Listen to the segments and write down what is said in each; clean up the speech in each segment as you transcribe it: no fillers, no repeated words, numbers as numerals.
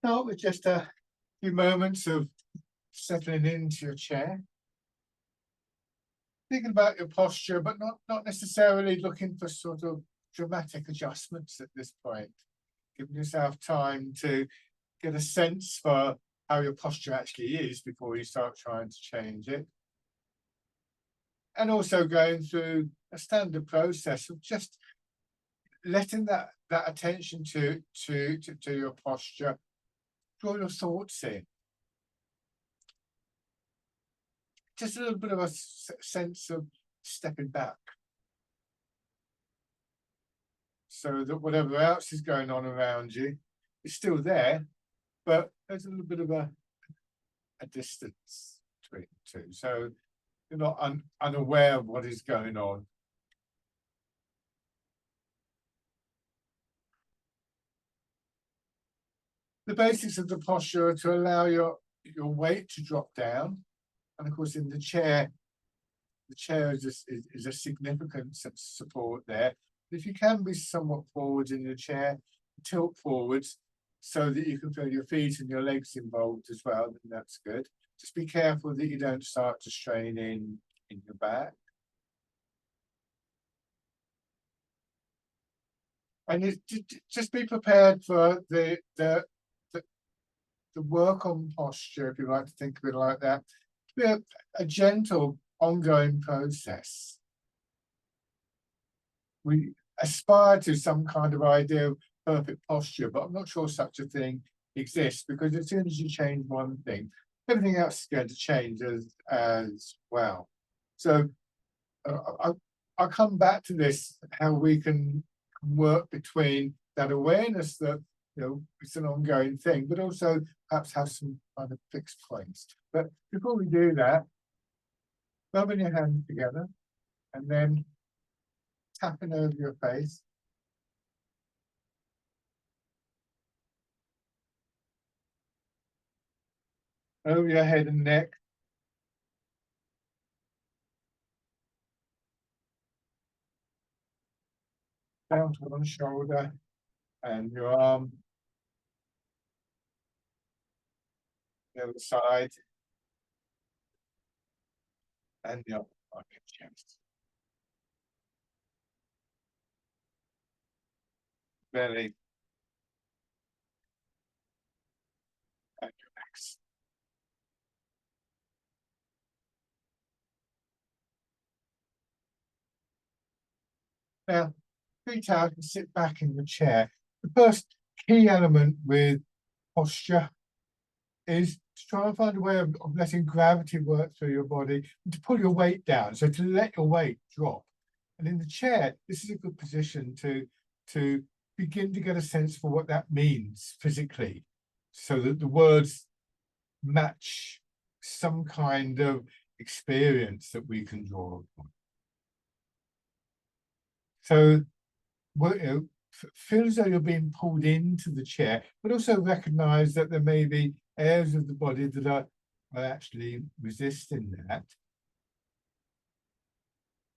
Start with just a few moments of settling into your chair, thinking about your posture, but not necessarily looking for sort of dramatic adjustments at this point. Giving yourself time to get a sense for how your posture actually is before you start trying to change it. And also going through a standard process of just letting that attention to your posture draw your thoughts in. Just a little bit of a sense of stepping back, so that whatever else is going on around you is still there, but there's a little bit of a distance between the two. So you're not unaware of what is going on. The basics of the posture are to allow your weight to drop down. And of course, in the chair is a significant support there. If you can be somewhat forward in your chair, tilt forwards so that you can feel your feet and your legs involved as well, then that's good. Just be careful that you don't start to strain in your back. And just be prepared for the work on posture, if you like to think of it like that, to be a gentle, ongoing process. We aspire to some kind of idea of perfect posture, but I'm not sure such a thing exists, because as soon as you change one thing, everything else is going to change as well. So I'll come back to this, how we can work between that awareness that, you know, it's an ongoing thing, but also perhaps have some kind of fixed points. But before we do that, rubbing your hands together and then tapping over your face. Over your head and neck. Down to one shoulder and your arm. The other side. And the other on your chest. Belly. And your legs. Now, feet out and sit back in the chair. The first key element with posture is to try and find a way of letting gravity work through your body and to pull your weight down. So to let your weight drop. And in the chair, this is a good position to begin to get a sense for what that means physically, so that the words match some kind of experience that we can draw upon. So, feel as though you're being pulled into the chair, but also recognize that there may be areas of the body that are actually resisting that.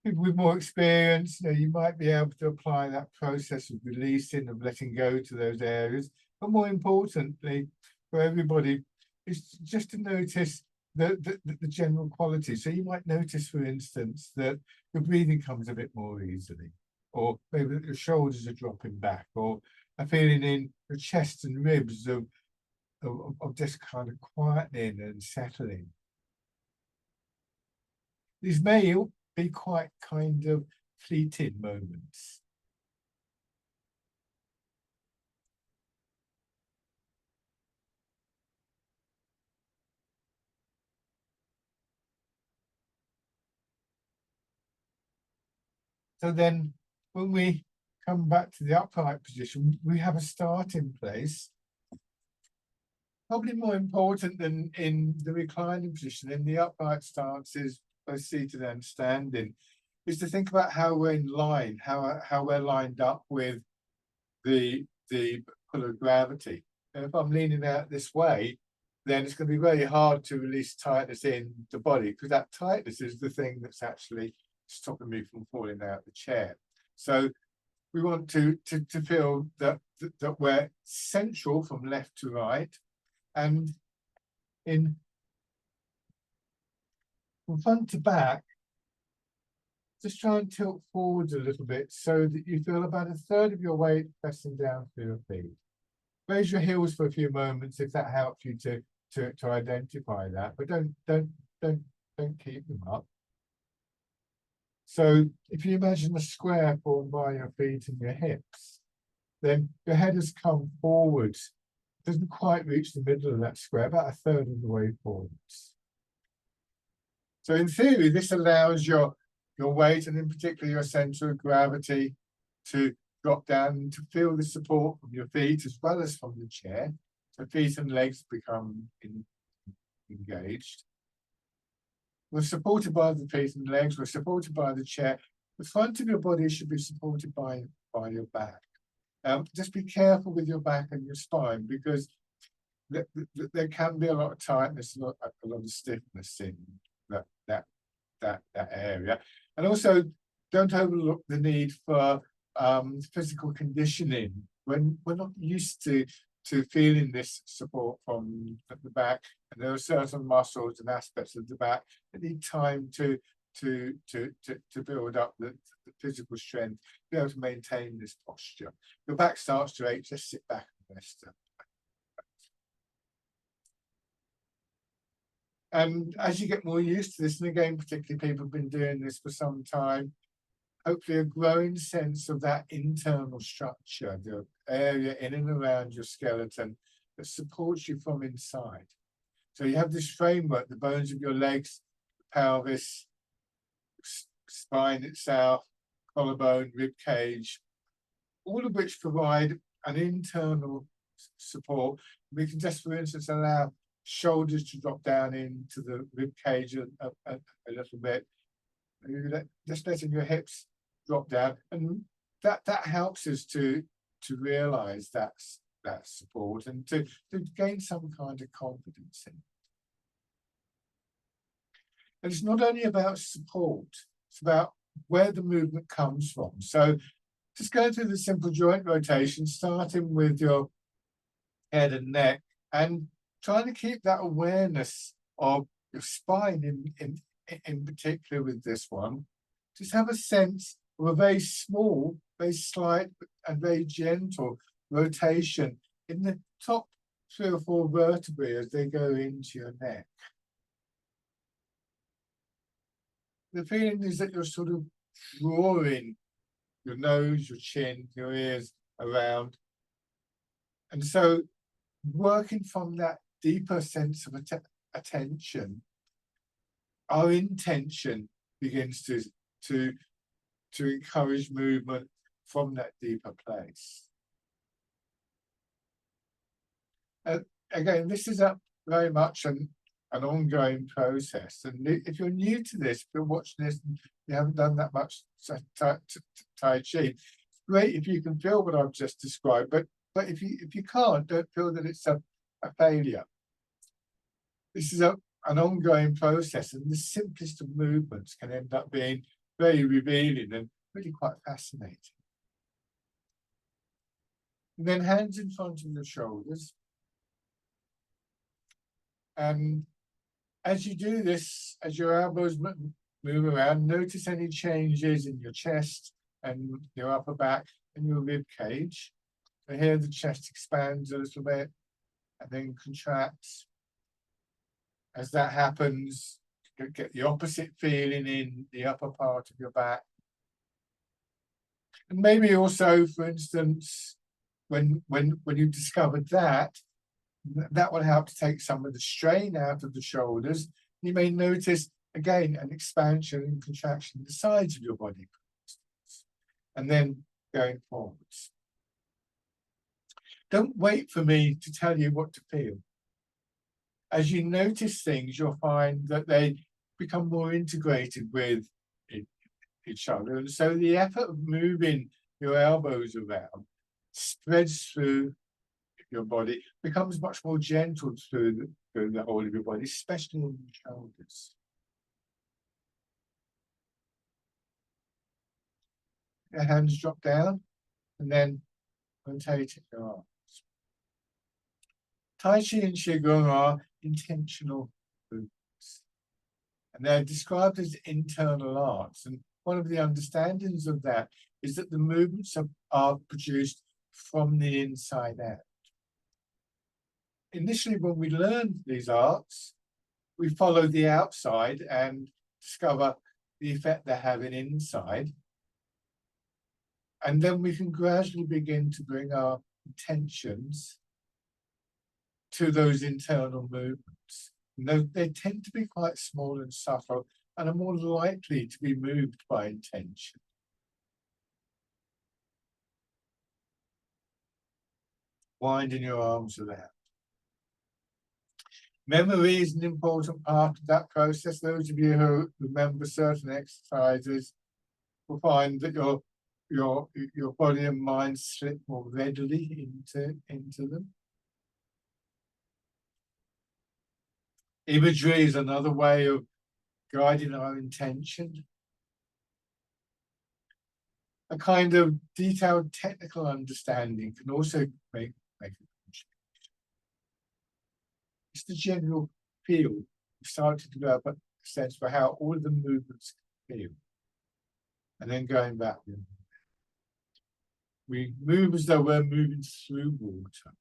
People with more experience, you might be able to apply that process of releasing, of letting go to those areas. But more importantly, for everybody, is just to notice the general quality. So you might notice, for instance, that your breathing comes a bit more easily, or maybe that your shoulders are dropping back, or a feeling in your chest and ribs of just kind of quietening and settling. These may be quite kind of fleeting moments. So then when we come back to the upright position, we have a starting place. Probably more important than in the reclining position, in the upright stances, both seated and standing, is to think about how we're in line, how we're lined up with the pull of gravity. And if I'm leaning out this way, then it's going to be very hard to release tightness in the body, because that tightness is the thing that's actually stopping me from falling out of the chair. So we want to feel that we're central from left to right, and from front to back, just try and tilt forwards a little bit so that you feel about a third of your weight pressing down through your feet. Raise your heels for a few moments if that helps you to identify that, but don't keep them up. So if you imagine a square formed by your feet and your hips, then your head has come forward. It doesn't quite reach the middle of that square, about a third of the way forwards. So in theory, this allows your weight, and in particular your center of gravity, to drop down and to feel the support from your feet as well as from the chair. So feet and legs become engaged. We're supported by the feet and legs, we're supported by the chair. The front of your body should be supported by your back. Just be careful with your back and your spine, because there can be a lot of tightness, a lot of stiffness in that area. And also, don't overlook the need for physical conditioning. When we're not used to feeling this support from the back, and there are certain muscles and aspects of the back that need time to build up the physical strength to be able to maintain this posture. Your back starts to ache, just sit back and rest. And as you get more used to this, and again, particularly people have been doing this for some time, hopefully a growing sense of that internal structure, the area in and around your skeleton that supports you from inside. So you have this framework, the bones of your legs, pelvis, spine itself, collarbone, rib cage, all of which provide an internal support. We can just, for instance, allow shoulders to drop down into the rib cage a little bit. Just letting your hips drop down, and that helps us to realize that support and to gain some kind of confidence in it. And it's not only about support, it's about where the movement comes from. So just going through the simple joint rotation, starting with your head and neck, and trying to keep that awareness of your spine in particular with this one. Just have a sense of a very small, very slight, and very gentle rotation in the top 3 or 4 vertebrae as they go into your neck. The feeling is that you're sort of drawing your nose, your chin, your ears around. And so working from that deeper sense of attention, our intention begins to encourage movement from that deeper place. Again, this is very much an ongoing process. And if you're new to this, if you're watching this and you haven't done that much Tai Chi, it's great if you can feel what I've just described, but if you can't, don't feel that it's a failure. This is an ongoing process, and the simplest of movements can end up being very revealing and really quite fascinating. And then hands in front of the shoulders. And as you do this, as your elbows move around, notice any changes in your chest and your upper back and your rib cage. So here the chest expands a little bit and then contracts. As that happens, you get the opposite feeling in the upper part of your back. And maybe also, for instance, when you've discovered that will help to take some of the strain out of the shoulders. You may notice, again, an expansion and contraction in the sides of your body, and then going forwards. Don't wait for me to tell you what to feel. As you notice things, you'll find that they become more integrated with each other. And so the effort of moving your elbows around spreads through your body, becomes much more gentle through the whole of your body, especially in the shoulders. Your hands drop down. and then rotating your arms. Tai Chi and Qigong are intentional movements, and they're described as internal arts. And one of the understandings of that is that the movements are produced from the inside out. Initially, when we learn these arts, we follow the outside and discover the effect they're having inside. And then we can gradually begin to bring our intentions to those internal movements. They tend to be quite small and subtle and are more likely to be moved by intention. Winding your arms around. Memory is an important part of that process. Those of you who remember certain exercises will find that your body and mind slip more readily into them. Imagery is another way of guiding our intention. A kind of detailed technical understanding can also make a contribution. It's the general feel. We start to develop a sense for how all of the movements feel. And then going back, we move as though we're moving through water.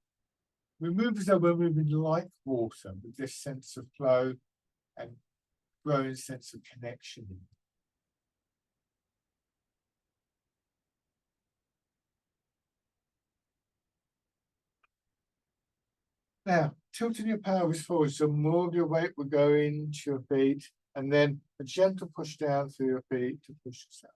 We move as though we're moving like water, with this sense of flow and growing sense of connection. Now, tilting your pelvis forward, so more of your weight will go into your feet, and then a gentle push down through your feet to push yourself.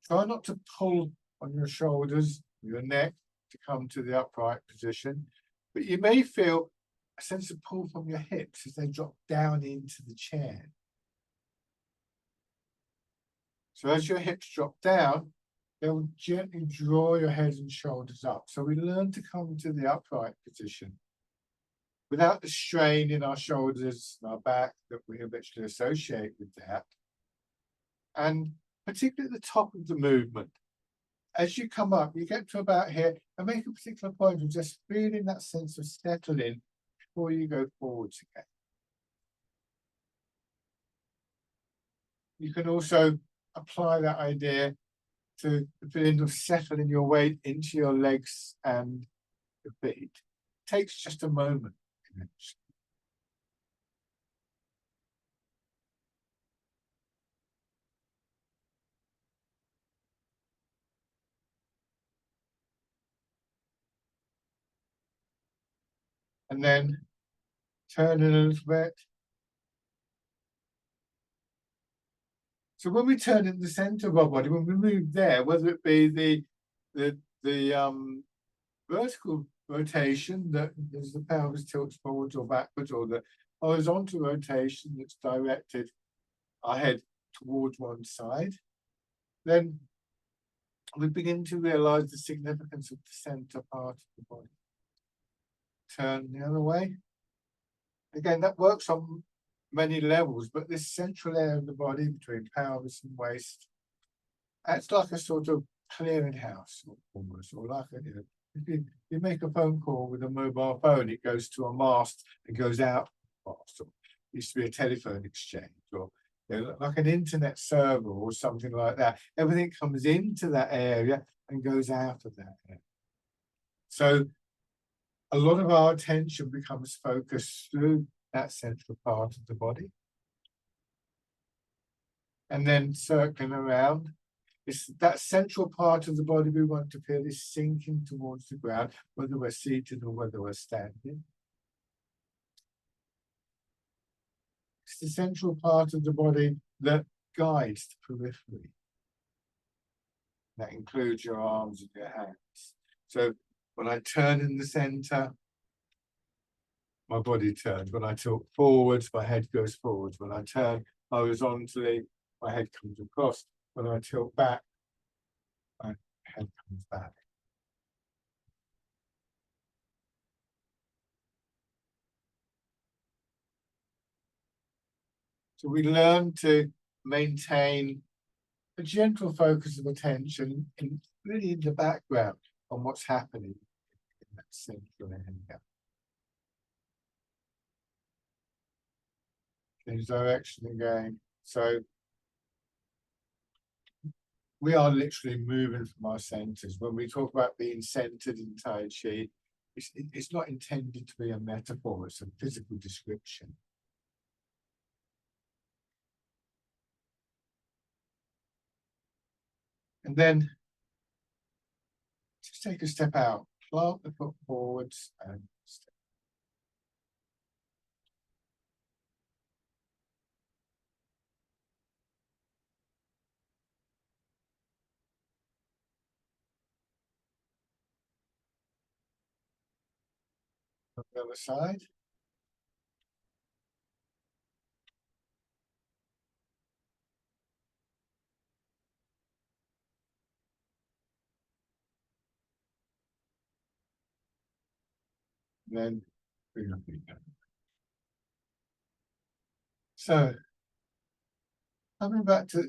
Try not to pull on your shoulders, your neck to come to the upright position, but you may feel a sense of pull from your hips as they drop down into the chair. So as your hips drop down, they'll gently draw your head and shoulders up. So we learn to come to the upright position without the strain in our shoulders and our back that we habitually associate with that. And particularly at the top of the movement, as you come up, you get to about here and make a particular point of just feeling that sense of settling before you go forwards again. You can also apply that idea to the feeling of settling your weight into your legs and your feet. It takes just a moment. And then turn it a little bit. So when we turn in the center of our body, when we move there, whether it be the vertical rotation that as the pelvis tilts forwards or backwards, or the horizontal rotation that's directed our head towards one side, then we begin to realize the significance of the center part of the body. Turn the other way. Again, that works on many levels, but this central area of the body between pelvis and waist acts like a sort of clearinghouse almost, or like if you make a phone call with a mobile phone, it goes to a mast and goes out fast. Or it used to be a telephone exchange, or like an internet server or something like that. Everything comes into that area and goes out of that area. So a lot of our attention becomes focused through that central part of the body. And then circling around, it's that central part of the body we want to feel is sinking towards the ground, whether we're seated or whether we're standing. It's the central part of the body that guides the periphery. That includes your arms and your hands. So when I turn in the center, my body turns. When I tilt forwards, my head goes forwards. When I turn horizontally, my head comes across. When I tilt back, my head comes back. So we learn to maintain a gentle focus of attention really in the background on what's happening in that central area. Change direction again. So we are literally moving from our centers. When we talk about being centered in Tai Chi, it's not intended to be a metaphor, it's a physical description. And then just take a step out, plant the foot forwards and step. On the other side. Then bring your feet down. So coming back to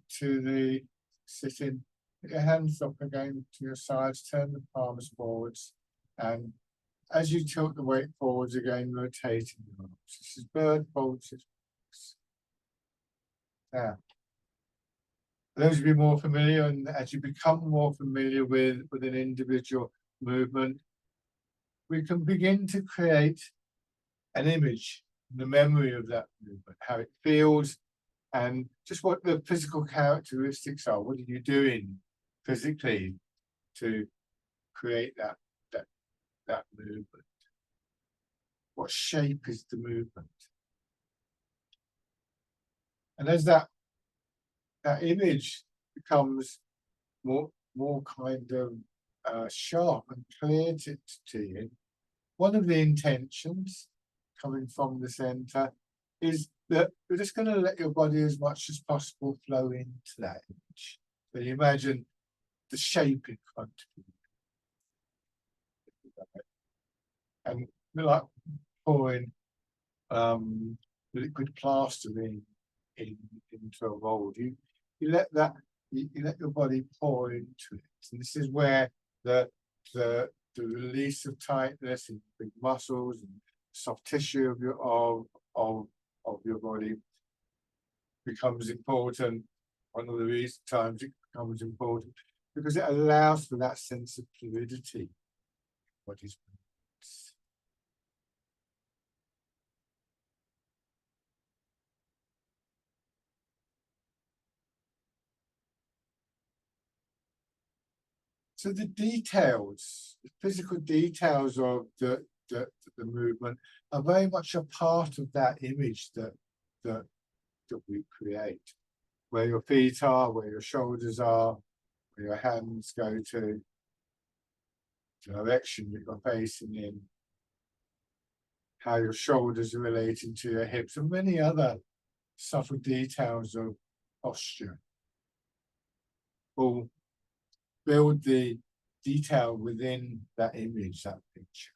the sitting, put your hands up again to your sides, turn the palms forwards, and as you tilt the weight forwards again, rotating your arms. This is bird poses. Now, those of you more familiar, and as you become more familiar with an individual movement, we can begin to create an image, the memory of that movement, how it feels, and just what the physical characteristics are. What are you doing physically to create that movement? What shape is the movement? And as that image becomes more kind of sharp and clear to you, one of the intentions coming from the center is that you're just going to let your body as much as possible flow into that image. So you imagine the shape in front of you. And like pouring liquid plaster into a mold. You let your body pour into it. And this is where the release of tightness in big muscles and soft tissue of your body becomes important. One of the reasons times it becomes important because it allows for that sense of fluidity. What is so the details, the physical details of the movement are very much a part of that image that we create. Where your feet are, where your shoulders are, where your hands go to, the direction that you're facing in, how your shoulders are relating to your hips, and many other subtle details of posture. All build the detail within that image, that picture.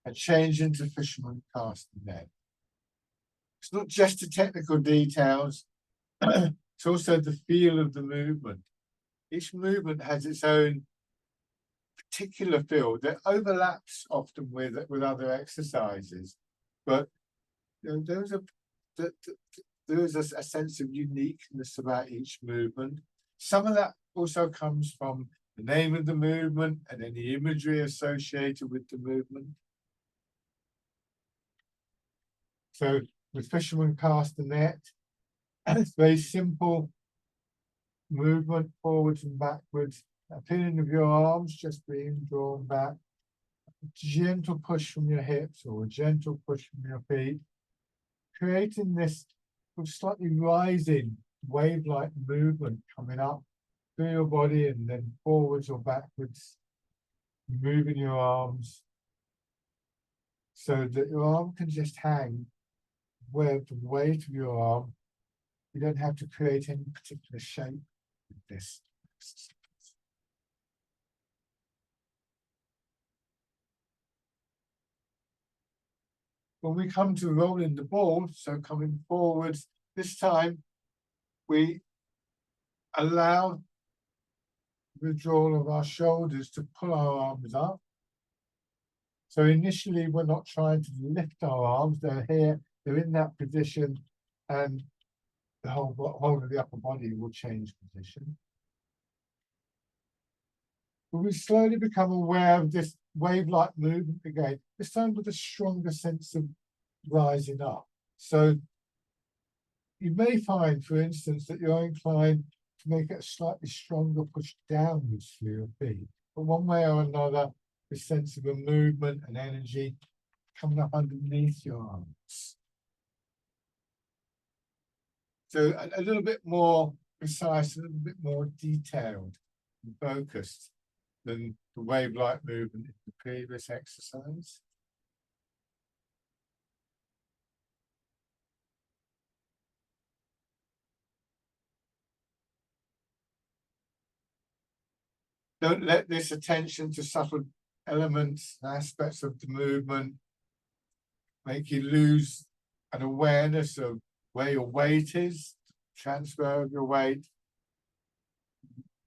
And change into fisherman cast net. It's not just the technical details, it's also the feel of the movement. Each movement has its own particular feel that overlaps often with other exercises, but you know, there is a sense of uniqueness about each movement. Some of that also comes from the name of the movement and any imagery associated with the movement. So with fisherman cast the net, it's very simple movement forwards and backwards, a pinning of your arms just being drawn back, a gentle push from your hips or a gentle push from your feet, creating this slightly rising wave-like movement coming up through your body and then forwards or backwards, moving your arms so that your arm can just hang where the weight of your arm, you don't have to create any particular shape with this exercise. When we come to rolling the ball, so coming forward, this time we allow the withdrawal of our shoulders to pull our arms up. So initially, we're not trying to lift our arms, they're here, they're in that position, and the whole of the upper body will change position. But we slowly become aware of this wave-like movement again, this time with a stronger sense of rising up. So you may find, for instance, that you're inclined to make it a slightly stronger push downwards through your feet. But one way or another, this sense of a movement and energy coming up underneath your arms. So a little bit more precise, a little bit more detailed and focused than the wave-like movement in the previous exercise. Don't let this attention to subtle elements and aspects of the movement make you lose an awareness of where your weight is, transfer of your weight,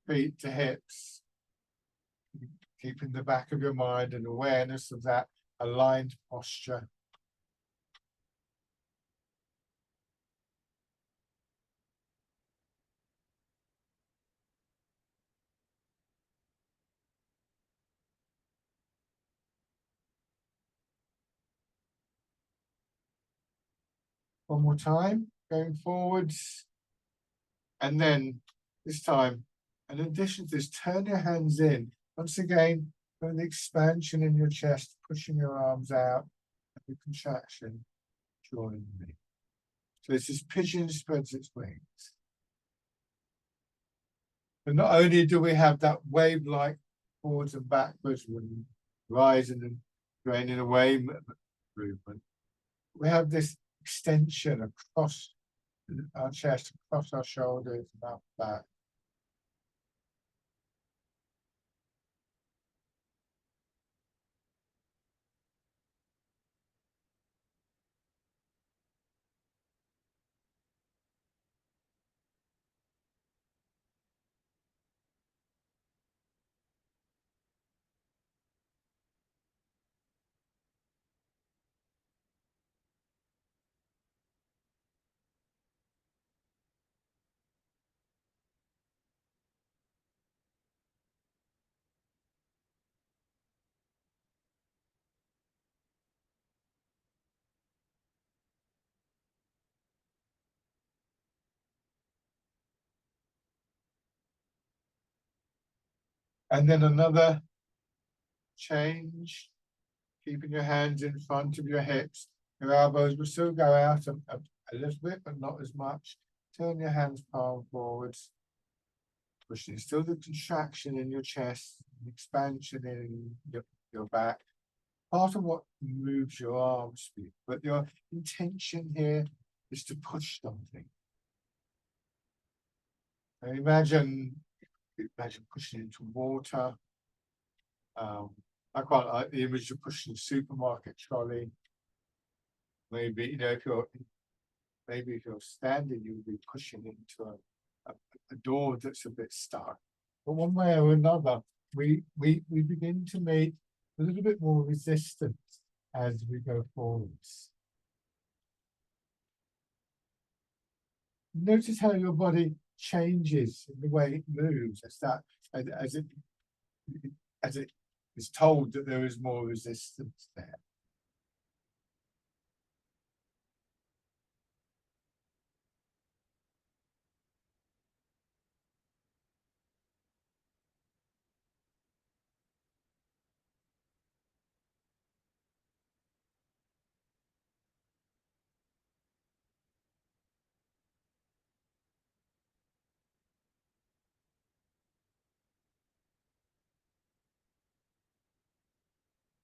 feet to hips, keeping the back of your mind and awareness of that aligned posture. One more time, going forwards. And then this time, in addition to this, turn your hands in. Once again, for the expansion in your chest, pushing your arms out, and the contraction, joining me. So it's this pigeon spreads its wings. And not only do we have that wave-like forwards and backwards, rising and draining away movement, we have this extension across our chest, across our shoulders, and up back. And then another change, keeping your hands in front of your hips. Your elbows will still go out a little bit, but not as much. Turn your hands palm forwards. Pushing still the contraction in your chest, expansion in your back. Part of what moves your arms, but your intention here is to push something. And imagine pushing into water. I quite like the image of pushing a supermarket trolley. Maybe, you know, if you're standing, you'll be pushing into a door that's a bit stuck. But one way or another, we begin to make a little bit more resistance as we go forwards. Notice how your body changes in the way it moves as it is told that there is more resistance there.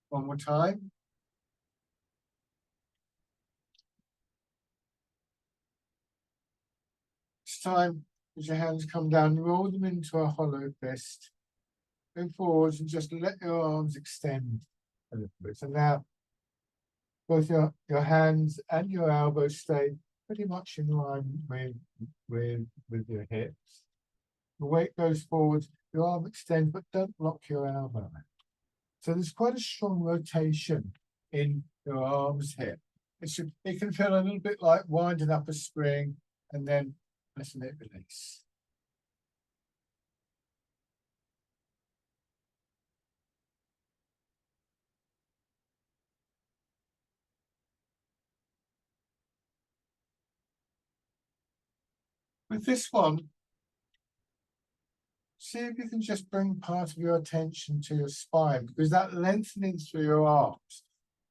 One more time. This time, as your hands come down, roll them into a hollow fist. Go forwards and just let your arms extend a little bit. So now, both your hands and your elbows stay pretty much in line with your hips. The weight goes forward, your arm extends, but don't lock your elbow. So there's quite a strong rotation in your arms here. It can feel a little bit like winding up a spring and then letting it release. With this one, see if you can just bring part of your attention to your spine, because that lengthening through your arms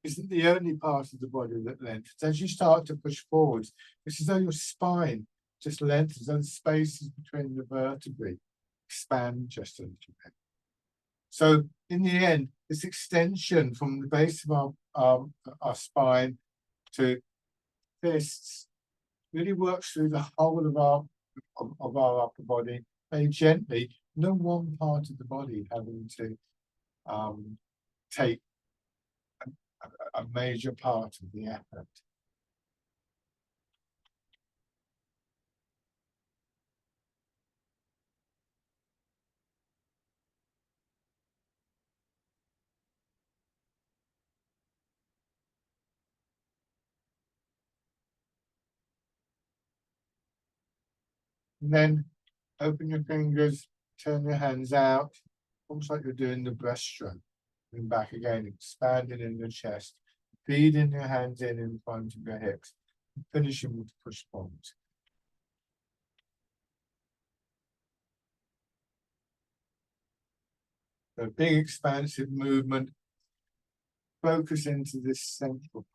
isn't the only part of the body that lengthens. As you start to push forwards, it's as though your spine just lengthens and spaces between the vertebrae expand just a little bit. So in the end, this extension from the base of our spine to fists really works through the whole of our upper body very gently. No one part of the body having to take a major part of the effort. And then open your fingers, turn your hands out, almost like you're doing the breaststroke. And back again, expanding in your chest, feeding your hands in front of your hips, finishing with push forward. A big expansive movement, focus into this central.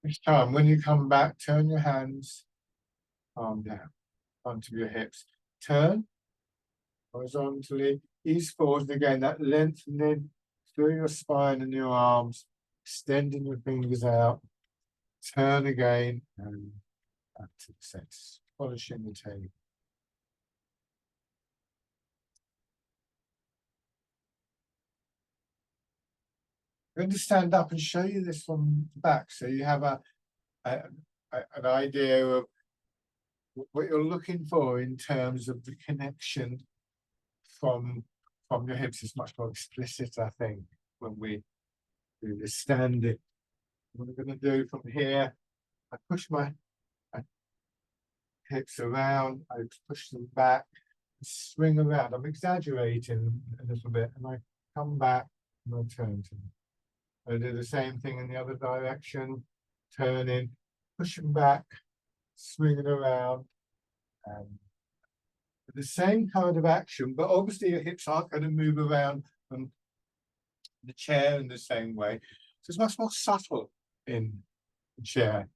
Each time, when you come back, turn your hands, palm down, onto your hips. Turn horizontally, ease forward again, that lengthening through your spine and your arms, extending your fingers out. Turn again and back to the center, polishing the table. I'm going to stand up and show you this from the back, so you have an idea of what you're looking for in terms of the connection from your hips. Is much more explicit, I think, when we do the standing. What I'm going to do from here, I push my hips around, I push them back, swing around. I'm exaggerating a little bit, and I come back and I turn to them. I do the same thing in the other direction, turning, pushing back, swinging around, and the same kind of action, but obviously your hips aren't going to move around from the chair in the same way. So it's much more subtle in the chair.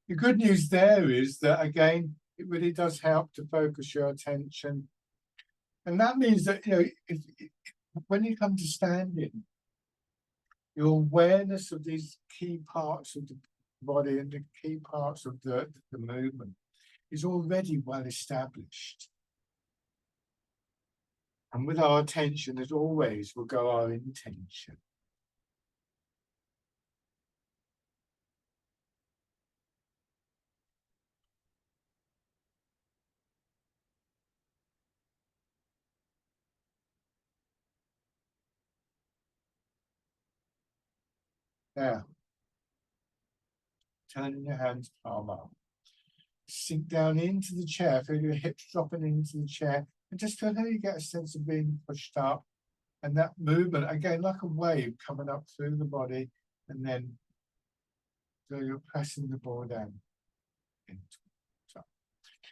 The good news there is that, again, it really does help to focus your attention. And that means that, when you come to standing, your awareness of these key parts of the body and the key parts of the movement is already well established. And with our attention, as always, will go our intention. Now, turning your hands palm up. Sink down into the chair, feel your hips dropping into the chair, and just feel how you get a sense of being pushed up. And that movement, again, like a wave coming up through the body, and then so you're pressing the ball down into the top.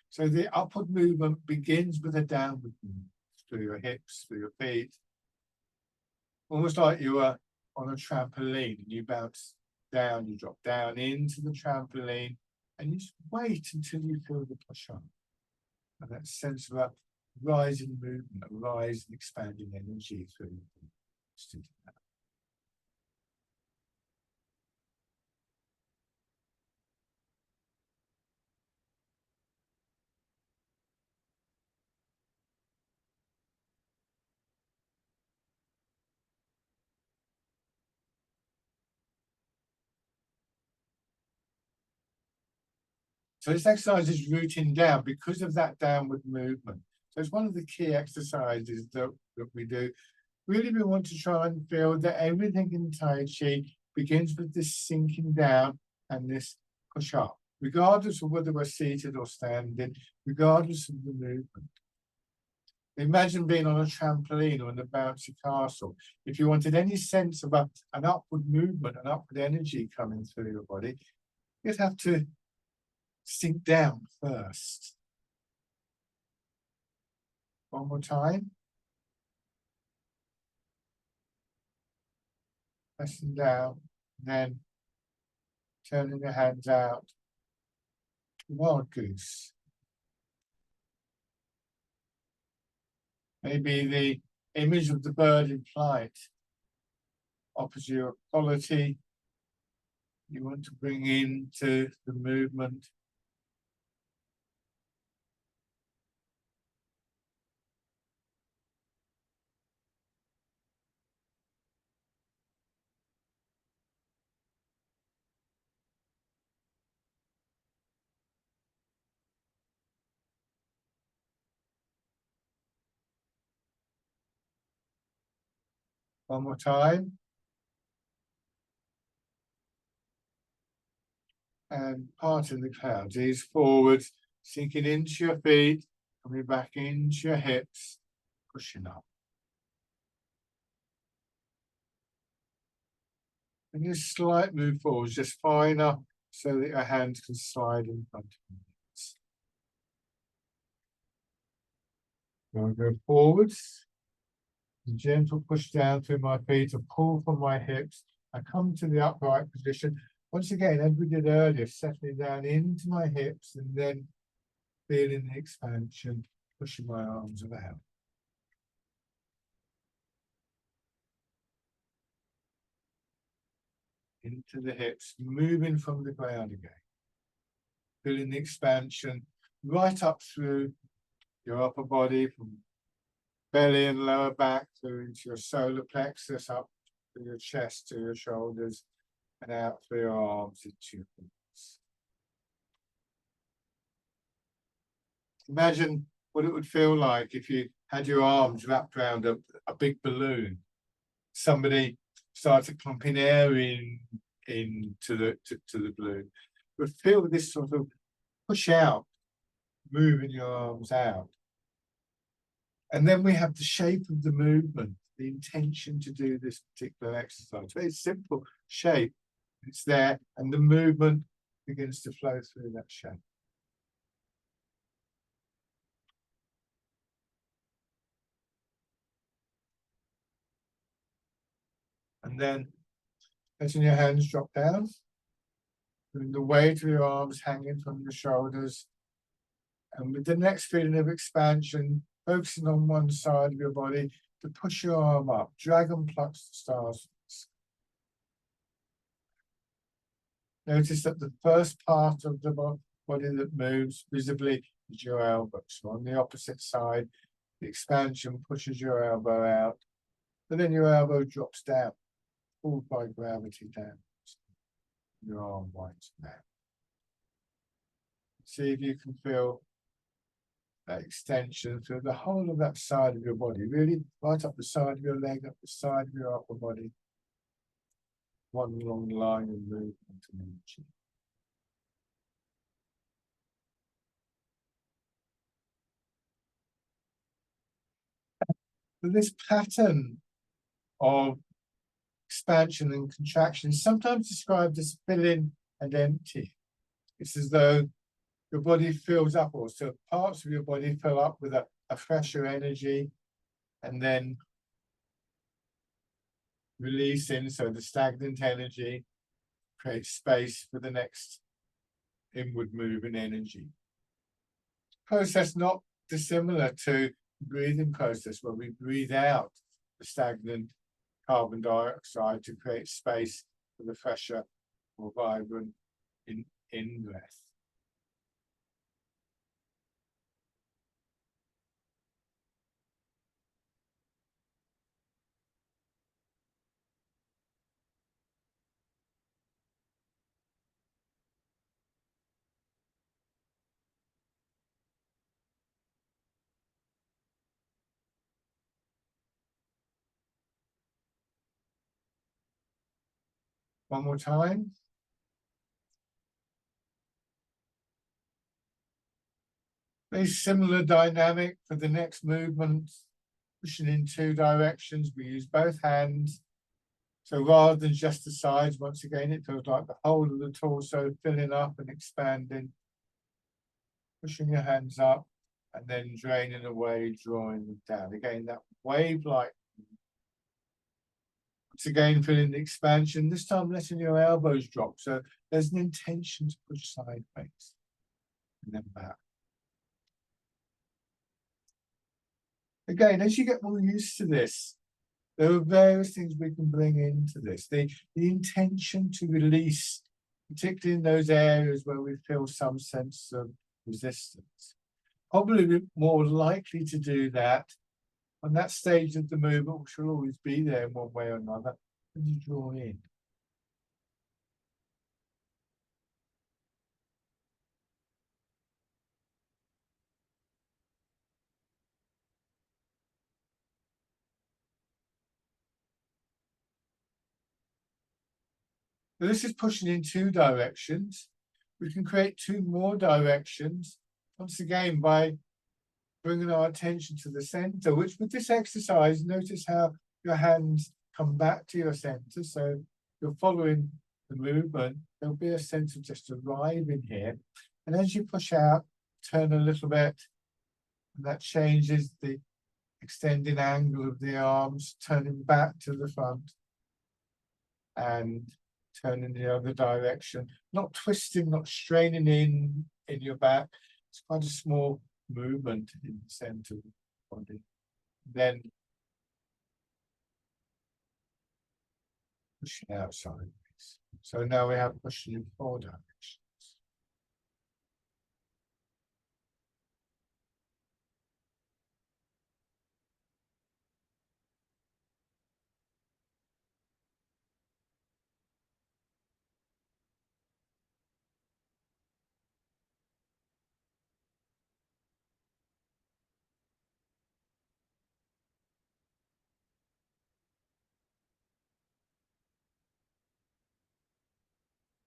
So the upward movement begins with a downward movement through your hips, through your feet, almost like you are on a trampoline and you bounce down, you drop down into the trampoline, and you just wait until you feel the push on. And that sense of a rising movement, a rise in expanding energy through the So this exercise is rooting down because of that downward movement. So it's one of the key exercises that we do. Really, we want to try and feel that everything in Tai Chi begins with this sinking down and this push up, regardless of whether we're seated or standing, regardless of the movement. Imagine being on a trampoline or in a bouncy castle. If you wanted any sense of an upward movement, an upward energy coming through your body, you'd have to sink down first. One more time. Pressing down, then turning your hands out. Wild goose. Maybe the image of the bird in flight offers you a quality you want to bring into the movement. One more time. And parting the clouds. Ease forward, sinking into your feet, coming back into your hips, pushing up. And your slight move forward, just far enough so that your hands can slide in front of you. I'll go forwards. Gentle push down through my feet, a pull from my hips. I come to the upright position. Once again, as we did earlier, settling down into my hips and then feeling the expansion, pushing my arms about. Into the hips, moving from the ground again. Feeling the expansion right up through your upper body, from belly and lower back through into your solar plexus, up to your chest, to your shoulders, and out through your arms into your feet. Imagine what it would feel like if you had your arms wrapped around a big balloon. Somebody started pumping air into the balloon. But feel this sort of push out, moving your arms out. And then we have the shape of the movement, the intention to do this particular exercise. Very simple shape. It's there, and the movement begins to flow through that shape. And then letting your hands drop down, with the weight of your arms hanging from your shoulders. And with the next feeling of expansion, focusing on one side of your body to push your arm up. Dragon plucks the stars. Notice that the first part of the body that moves visibly is your elbow. So on the opposite side, the expansion pushes your elbow out, and then your elbow drops down, pulled by gravity down. Your arm winds down. See if you can feel that extension through the whole of that side of your body, really right up the side of your leg, up the side of your upper body. One long line of movement and energy. But this pattern of expansion and contraction is sometimes described as filling and empty. It's as though your body fills up, or so parts of your body fill up with a fresher energy, and then releasing, so the stagnant energy, create space for the next inward moving energy. Process not dissimilar to the breathing process, where we breathe out the stagnant carbon dioxide to create space for the fresher, more vibrant in breath. One more time. Very similar dynamic for the next movement, pushing in two directions. We use both hands. So rather than just the sides, once again, it feels like the whole of the torso filling up and expanding. Pushing your hands up and then draining away, drawing them down. Again, that wave-like. Once again, feeling the expansion, this time letting your elbows drop. So there's an intention to push sideways and then back. Again, as you get more used to this, there are various things we can bring into this. The intention to release, particularly in those areas where we feel some sense of resistance. Probably more likely to do that on that stage of the movement, which will always be there in one way or another, when you draw in. So this is pushing in two directions. We can create two more directions, once again, by bringing our attention to the center, which with this exercise, notice how your hands come back to your center. So you're following the movement, there'll be a sense of just arriving here. And as you push out, turn a little bit, and that changes the extending angle of the arms, turning back to the front and turning the other direction, not twisting, not straining in your back. It's quite a small movement in the center of the body. Then pushing out sideways. So now we have pushing in four directions.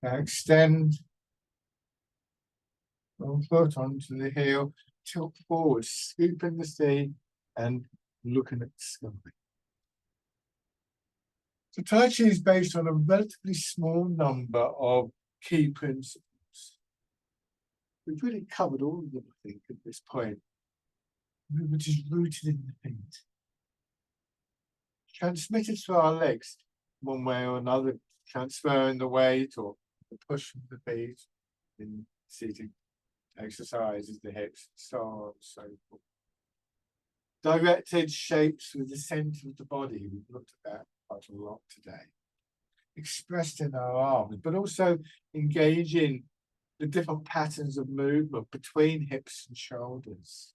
Now extend one foot onto the heel, tilt forward, scooping the seat and looking at the sky. So Tai Chi is based on a relatively small number of key principles. We've really covered all of them, I think, at this point. Movement is rooted in the feet. Transmitted through our legs, one way or another, transferring the weight or the push from the feet in seating exercises, the hips, so on and so forth. Directed shapes through the center of the body. We've looked at that quite a lot today. Expressed in our arms, but also engaging the different patterns of movement between hips and shoulders.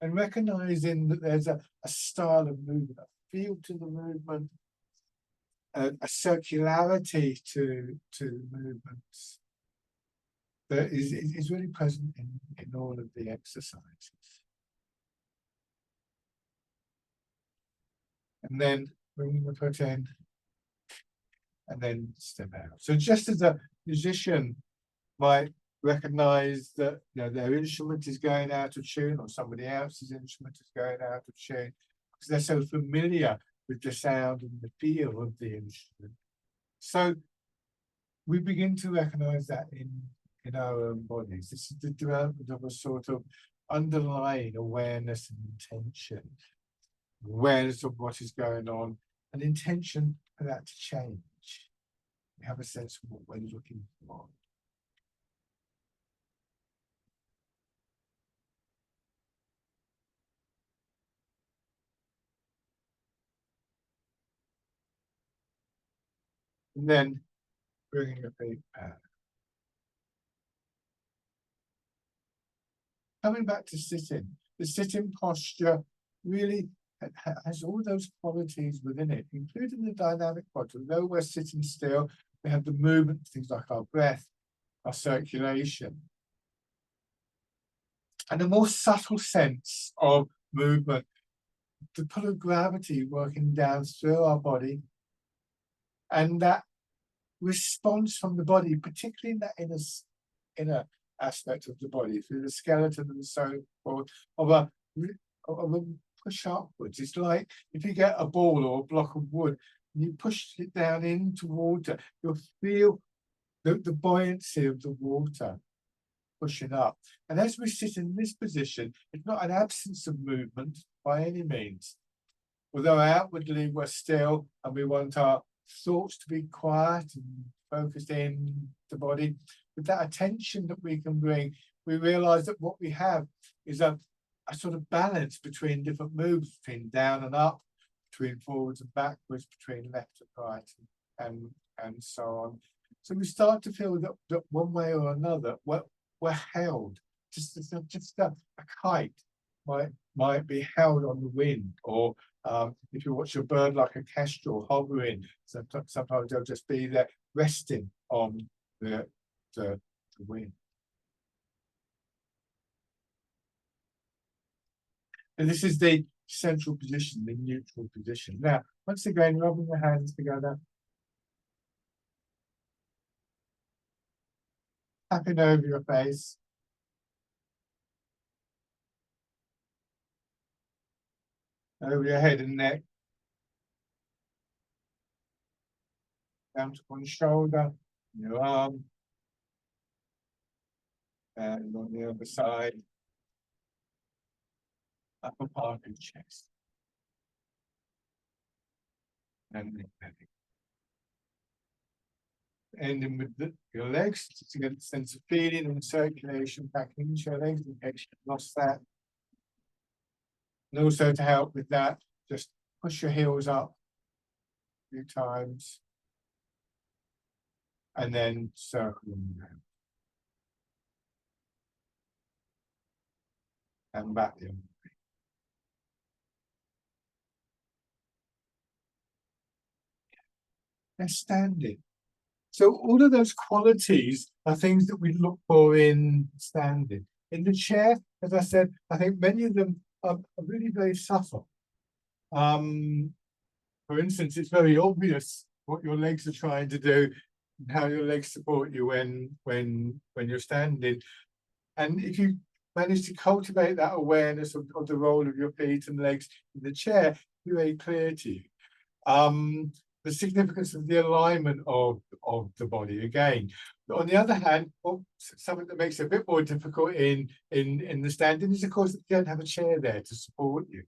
And recognizing that there's a style of movement, a feel to the movement, a circularity to movements that is really present in all of the exercises. And then bring the foot in and then step out. So just as a musician might recognize that their instrument is going out of tune or somebody else's instrument is going out of tune because they're so familiar with the sound and the feel of the instrument. So we begin to recognize that in our own bodies. This is the development of a sort of underlying awareness and intention, awareness of what is going on, an intention for that to change. we have a sense of what we're looking for. And then bringing your feet back. Coming back to sitting, the sitting posture really has all those qualities within it, including the dynamic quality. Although we're sitting still, we have the movement, things like our breath, our circulation, and a more subtle sense of movement, the pull of gravity working down through our body, and that response from the body, particularly in that inner aspect of the body, through the skeleton and so forth, of a push upwards. It's like if you get a ball or a block of wood and you push it down into water, you'll feel the buoyancy of the water pushing up. And as we sit in this position, it's not an absence of movement by any means. Although outwardly we're still and we want our thoughts to be quiet and focused in the body, with that attention that we can bring, we realize that what we have is a sort of balance between different moves, between down and up, between forwards and backwards, between left and right, and so on. So we start to feel that one way or another we're held. Just a kite might be held on the wind, or if you watch a bird like a kestrel hovering, sometimes they'll just be there resting on the wind. And this is the central position, the neutral position. Now, once again, rubbing your hands together, tapping over your face. Over your head and neck. Down to one shoulder, your arm. And on the other side, upper part of your chest. And the belly. Ending with your legs to get a sense of feeling and circulation back into your legs in case you've lost that. And also to help with that, just push your heels up a few times. And then circle them around. And back the other way. And standing. So all of those qualities are things that we look for in standing. In the chair, as I said, I think many of them are really very subtle. For instance, it's very obvious what your legs are trying to do, and how your legs support you when you're standing. And if you manage to cultivate that awareness of the role of your feet and legs in the chair, it'll be very clear to you. The significance of the alignment of the body again. But on the other hand, something that makes it a bit more difficult in the standing is, of course, that you don't have a chair there to support you.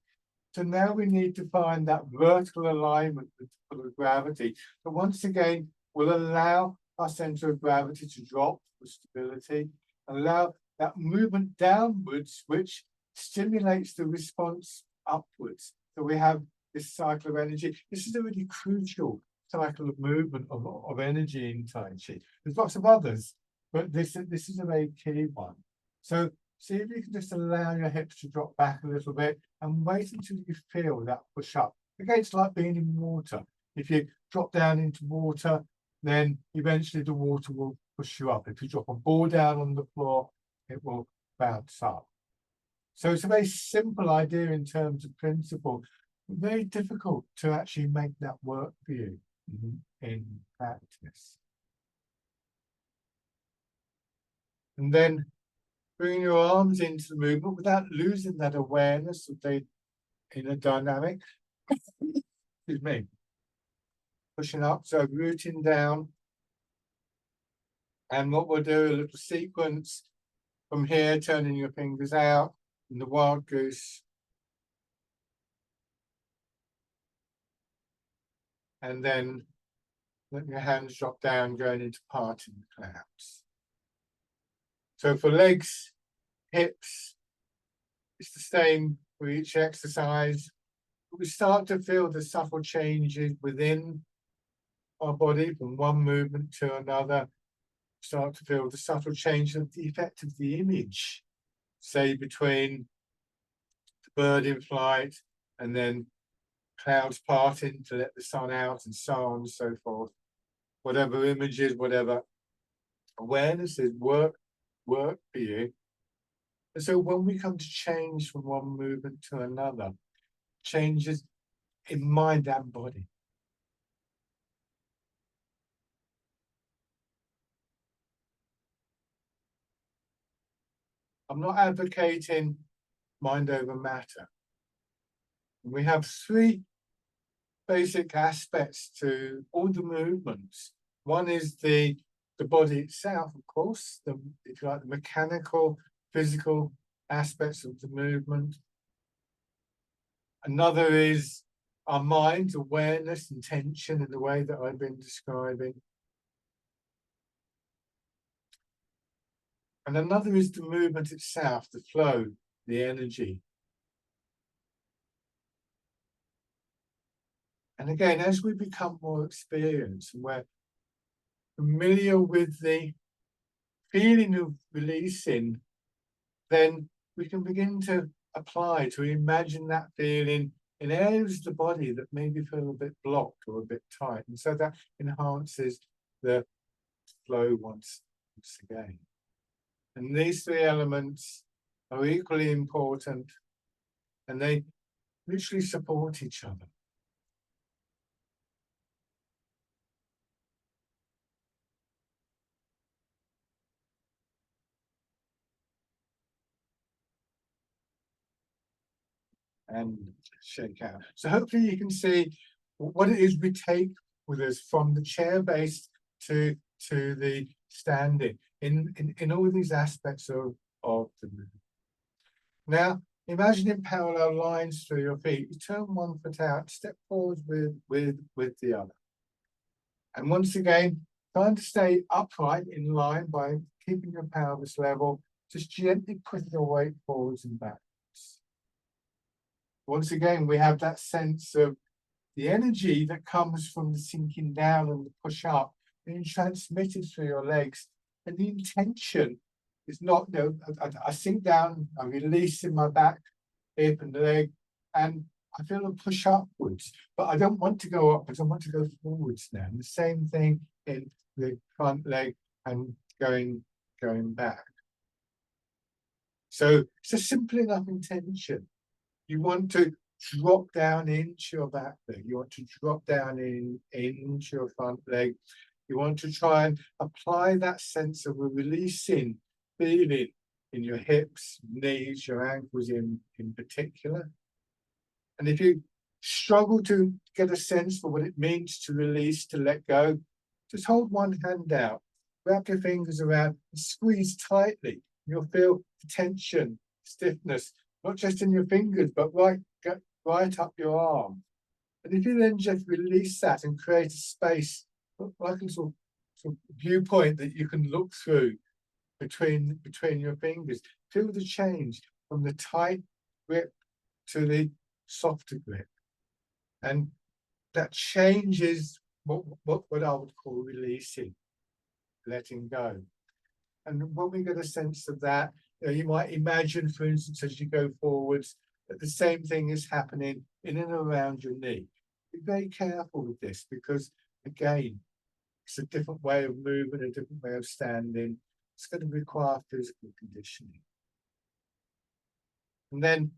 So now we need to find that vertical alignment with the gravity. But once again, will allow our center of gravity to drop for stability, allow that movement downwards, which stimulates the response upwards. So we have this cycle of energy. This is a really crucial cycle of movement of energy in Tai Chi. There's lots of others, but this is a very key one. So see if you can just allow your hips to drop back a little bit and wait until you feel that push up. Again, it's like being in water. If you drop down into water, then eventually the water will push you up. If you drop a ball down on the floor, it will bounce up. So it's a very simple idea in terms of principle, but very difficult to actually make that work for you in practice. And then bring your arms into the movement without losing that awareness of the inner dynamic. Excuse me. Pushing up, so rooting down. And what we'll do, a little sequence from here, turning your fingers out in the wild goose. And then Let your hands drop down, going into parting the clouds. So for legs, hips, it's the same for each exercise. We start to feel the subtle changes within our body from one movement to another. Start to feel the subtle change of the effect of the image, say between the bird in flight and then clouds parting to let the sun out and so on and so forth. Whatever images, whatever awarenesses work for you. And so when we come to change from one movement to another, changes in mind and body. I'm not advocating mind over matter. We have three basic aspects to all the movements. One is the body itself, of course, if you like, the mechanical, physical aspects of the movement. Another is our mind's awareness, intention in the way that I've been describing. And another is the movement itself, the flow, the energy. And again, as we become more experienced and we're familiar with the feeling of releasing, then we can begin to apply, to imagine that feeling in areas of the body that maybe feel a bit blocked or a bit tight. And so that enhances the flow once again. And these three elements are equally important, and they mutually support each other. And shake out. So hopefully you can see what it is we take with us from the chair-based to the standing in all these aspects of the movement. Now, imagine in parallel lines through your feet. You turn one foot out, step forward with the other. And once again, trying to stay upright in line by keeping your pelvis level, just gently put your weight forwards and backwards. Once again, we have that sense of the energy that comes from the sinking down and the push up being transmitted through your legs. And the intention is not, I sink down, I release in my back, hip and leg, and I feel a push upwards, but I don't want to go upwards, I want to go forwards now. And the same thing in the front leg and going back. So it's a simple enough intention. You want to drop down into your back leg. You want to drop down into your front leg. You want to try and apply that sense of a releasing feeling in your hips, knees, your ankles in particular. And if you struggle to get a sense for what it means to release, to let go, just hold one hand out, wrap your fingers around and squeeze tightly. You'll feel the tension, stiffness, not just in your fingers, but right up your arm. And if you then just release that and create a space, like a sort of viewpoint that you can look through between your fingers, feel the change from the tight grip to the softer grip. And that changes what I would call releasing, letting go. And when we get a sense of that, you might imagine, for instance, as you go forwards, that the same thing is happening in and around your knee. Be very careful with this because, again, it's a different way of moving, a different way of standing. It's going to require physical conditioning. And then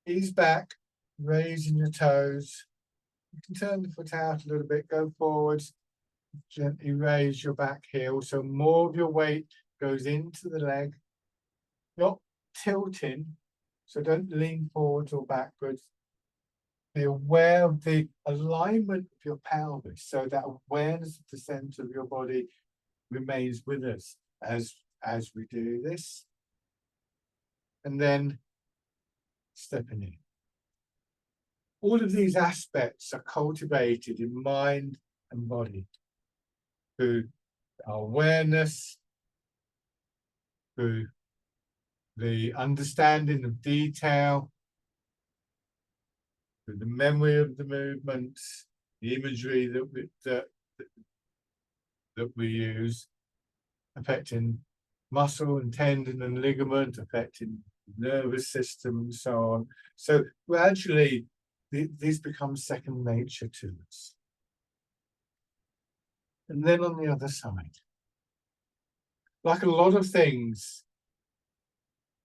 ease back, raising your toes. You can turn the foot out a little bit, go forwards, gently raise your back heel. So more of your weight goes into the leg, not tilting, so don't lean forwards or backwards. Be aware of the alignment of your pelvis, so that awareness of the center of your body remains with us as we do this. And then stepping in. All of these aspects are cultivated in mind and body. through our awareness, through the understanding of detail, through the memory of the movements, the imagery that we use, affecting muscle and tendon and ligament, affecting the nervous system and so on. So gradually, these become second nature to us. And then on the other side, like a lot of things,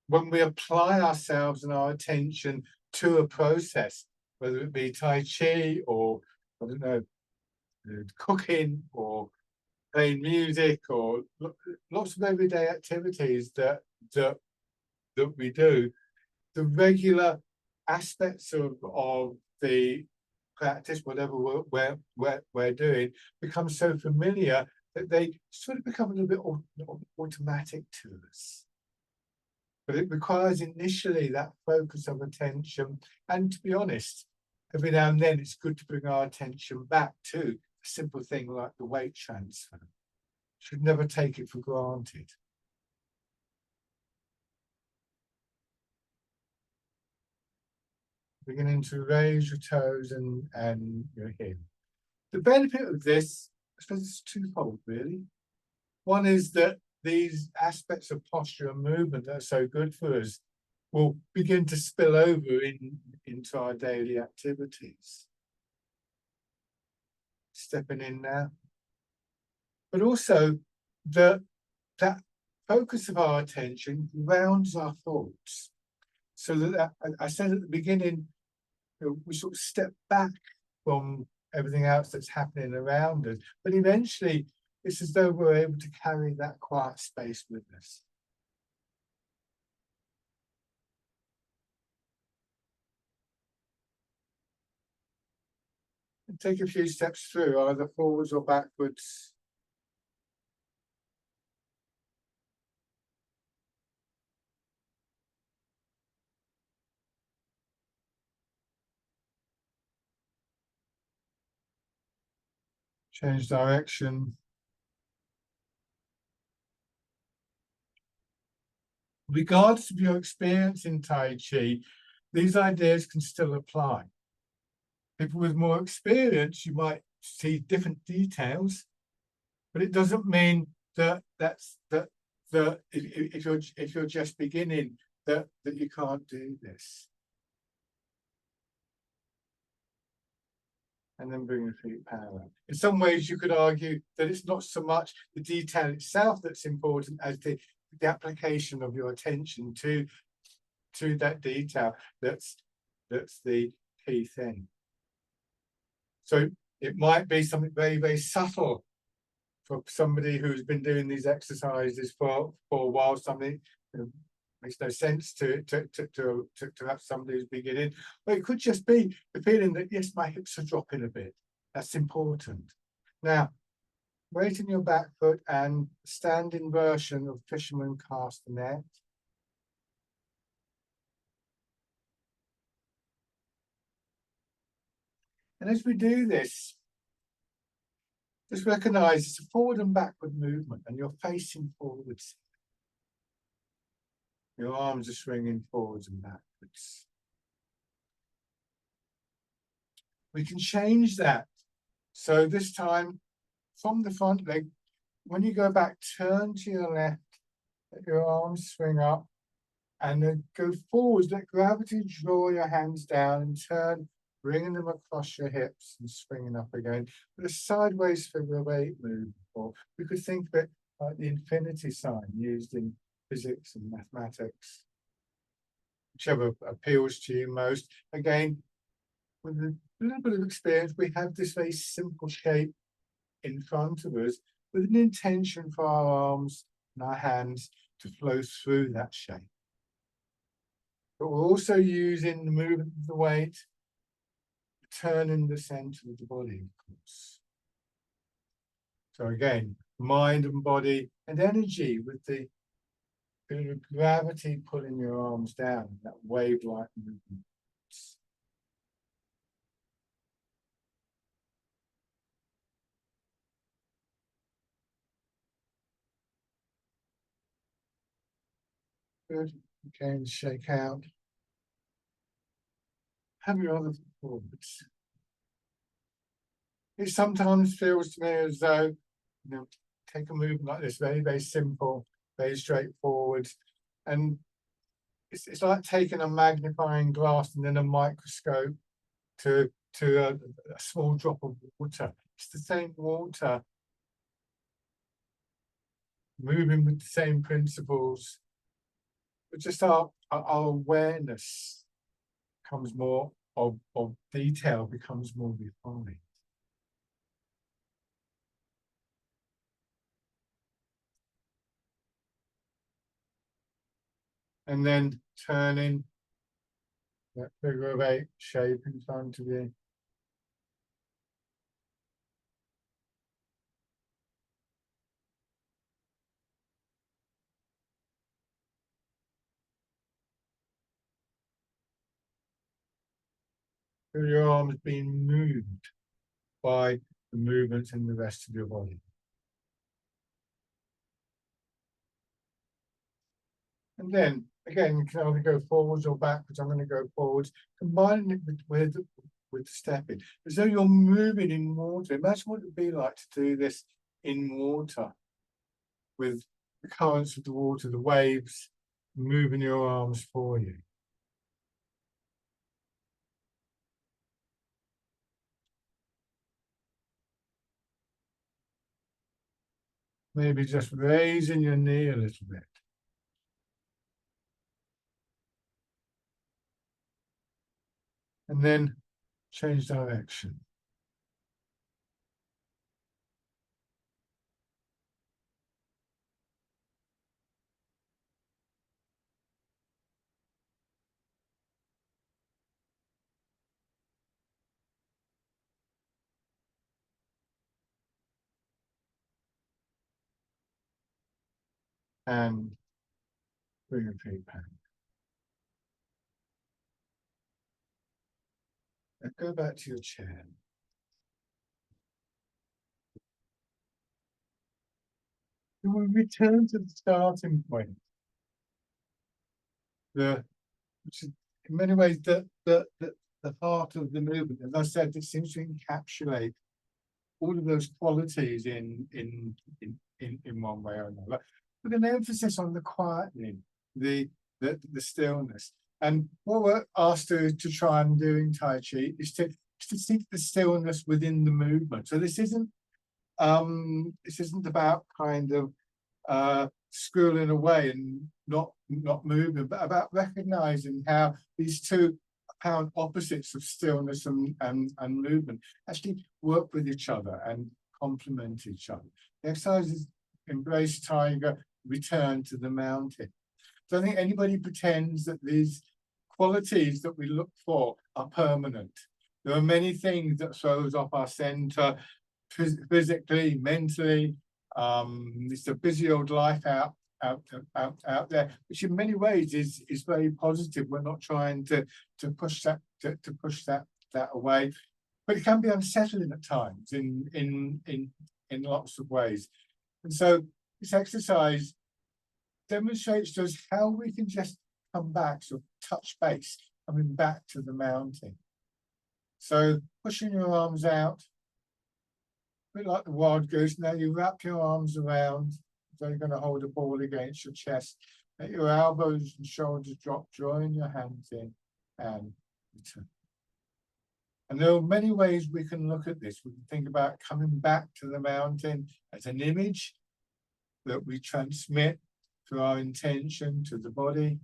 when we apply ourselves and our attention to a process, whether it be Tai Chi or, I don't know, cooking or playing music or lots of everyday activities that we do, the regular aspects of the practice, whatever we're doing, become so familiar that they sort of become a little bit automatic to us. But it requires initially that focus of attention. And to be honest, every now and then it's good to bring our attention back to a simple thing like the weight transfer. Should never take it for granted. Beginning to raise your toes and your heel. The benefit of this, I suppose it's twofold really. One is that these aspects of posture and movement that are so good for us will begin to spill over into our daily activities. Stepping in now. But also that focus of our attention grounds our thoughts. So that I said at the beginning, we sort of step back from everything else that's happening around us, but eventually it's as though we're able to carry that quiet space with us. And take a few steps through, either forwards or backwards. Change direction. Regardless of your experience in Tai Chi, these ideas can still apply. People with more experience, you might see different details, but it doesn't mean that if you're just beginning that you can't do this. And then bring your feet parallel. In some ways, you could argue that it's not so much the detail itself that's important as the application of your attention to that detail that's the key thing. So it might be something very, very subtle for somebody who's been doing these exercises for a while, something makes no sense to have somebody who's beginning. But it could just be the feeling that, yes, my hips are dropping a bit. That's important. Now, weight in your back foot and standing version of fisherman castanet. And as we do this, just recognize it's a forward and backward movement, and you're facing forwards. Your arms are swinging forwards and backwards. We can change that. So this time, from the front leg, when you go back, turn to your left, let your arms swing up, and then go forwards. Let gravity draw your hands down and turn, bringing them across your hips and swinging up again. But a sideways figure of eight movement, or we could think of it like the infinity sign used in physics and mathematics. Whichever appeals to you most. Again, with a little bit of experience, we have this very simple shape in front of us with an intention for our arms and our hands to flow through that shape. But we're also using the movement of the weight to turn in the center of the body, of course. So again, mind and body and energy with the gravity pulling your arms down, that wave-like movement. Good. Again, shake out. Have your other forwards. It sometimes feels to me as though, take a movement like this, very, very simple, very straightforward. And it's like taking a magnifying glass and then a microscope to a small drop of water. It's the same water, moving with the same principles, but just our awareness becomes more of detail, becomes more refined. And then turning that figure of 8 shape in front of you. Feel your arms being moved by the movements in the rest of your body. And then, again, you can either go forwards or backwards. I'm going to go forwards, combining it with stepping, as though you're moving in water. Imagine what it would be like to do this in water, with the currents of the water, the waves moving your arms for you. Maybe just raising your knee a little bit. And then change direction. And bring your feet back. And go back to your chair. And we return to the starting point. Which is in many ways the heart of the movement. As I said, it seems to encapsulate all of those qualities in one way or another, with an emphasis on the quietening, the stillness. And what we're asked to try and do in Tai Chi is to seek the stillness within the movement. So this isn't about kind of squirreling away and not moving, but about recognizing how these two apparent opposites of stillness and movement actually work with each other and complement each other. The exercises embrace tiger, return to the mountain. So I think anybody pretends that these qualities that we look for are permanent. There are many things that throws off our center, physically, mentally. It's a busy old life out there, which in many ways is very positive. We're not trying to push that away, but it can be unsettling at times in lots of ways. And so this exercise demonstrates to us how we can just come back, sort of touch base, coming back to the mountain. So pushing your arms out, a bit like the wild goose. Now you wrap your arms around, so you're going to hold a ball against your chest. Let your elbows and shoulders drop, drawing your hands in and return. And there are many ways we can look at this. We can think about coming back to the mountain as an image that we transmit through our intention to the body.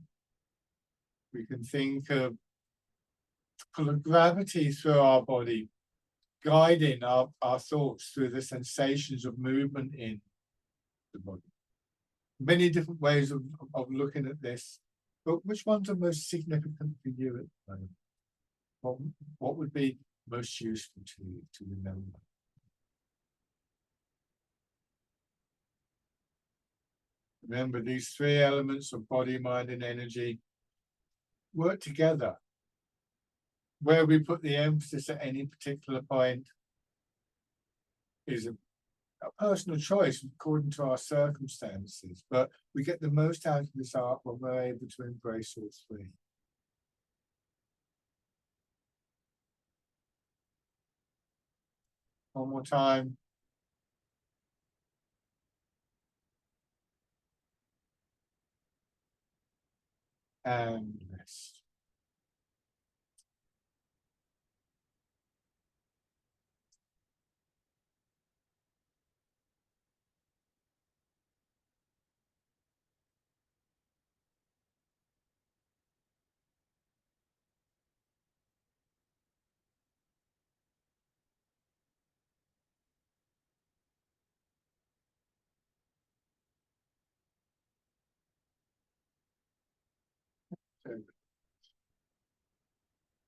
We can think of pull of gravity through our body, guiding our thoughts through the sensations of movement in the body. Many different ways of looking at this, but which ones are most significant for you at the moment? What would be most useful to you to remember? Remember, these three elements of body, mind, and energy work together. Where we put the emphasis at any particular point is a personal choice according to our circumstances, but we get the most out of this art when we're able to embrace all three. One more time. And rest.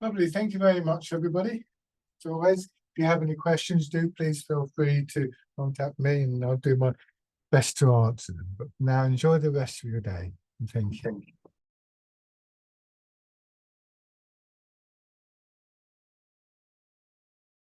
Lovely. Thank you very much, everybody. As always, if you have any questions, do please feel free to contact me and I'll do my best to answer them. But now enjoy the rest of your day. And thank you.